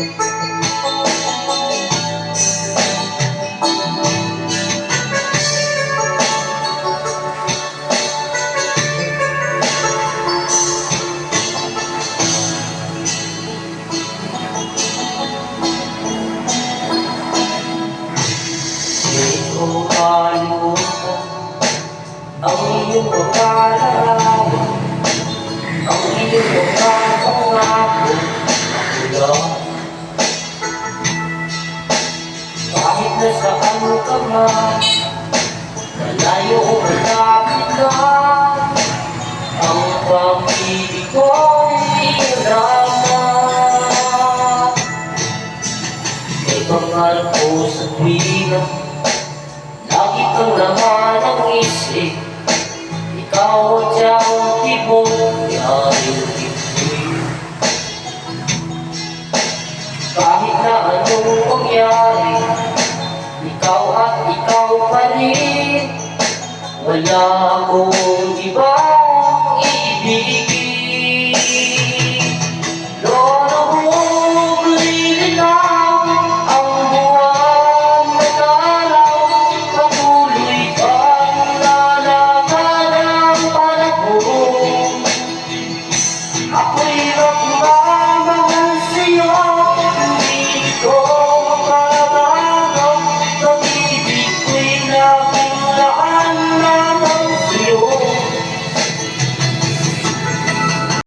Kung kalimutan ang iyong mga larawan, ang iyong mga pangako mula. Kahit nasaan ka man, malayo o malapit na, ang pag-ibig ko'y hiraman. May pangarap ko sa tuwina, lagi kang laman ang isip. Ikaw at siyang tibok, yaring tibig. Kahit na anong mangyari, ikaw at ikaw pa rin. Wala akong